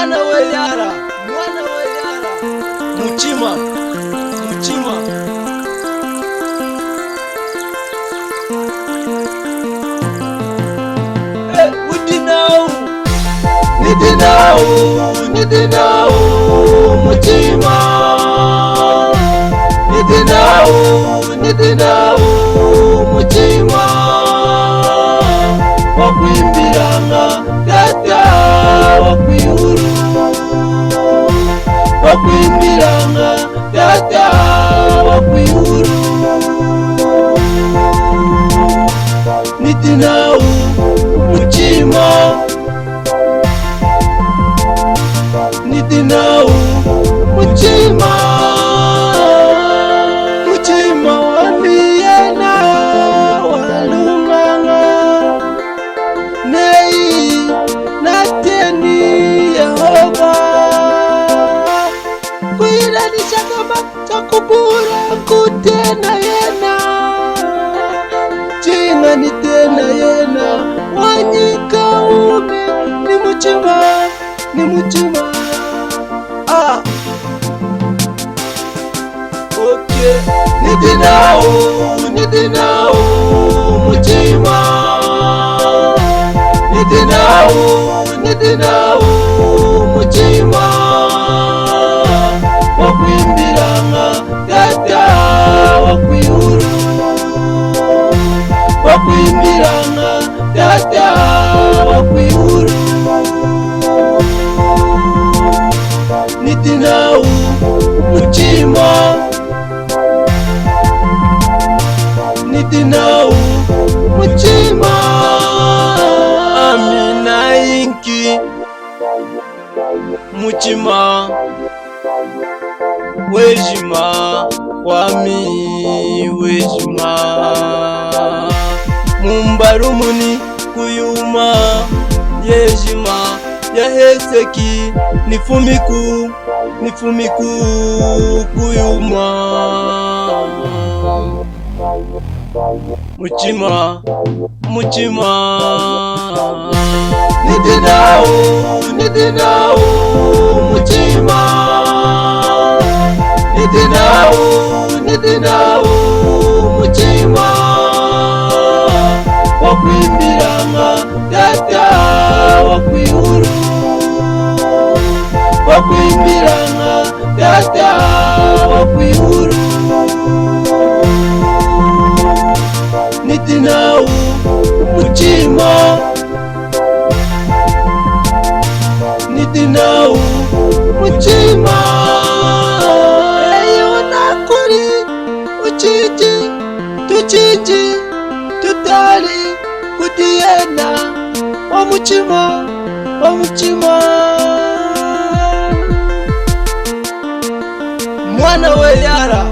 mwana we yara mutima udinau nidinau mutima nidinau mutima wakwimbiranga data wakwihuru wakwimbiranga data wakwihuru nidinau mutima nidinau mutima wamiyena walunganga nei nateni Yehova kuiranisha kama takubura kutena yena jinga ni tena yena wanyika ume ni muchima okay nidinau muchima nidinau muchima wakwimbiranga data wakwihuru wakwimbiranga data wakwihuru nidinau muchima nidinau muchima amina inki muchima wejima wami wejima mumbarumuni kuyuma yejima yaheseki nifumiku kuyuma muchima nidinau muchima nidinau muchima wakwimbiranga data wakwihuru wakwimbiranga data wakwihuru nidinau muchima nidinau muchima eyonakuri tuchiji tutali kutiyena wa muchima mwana we yara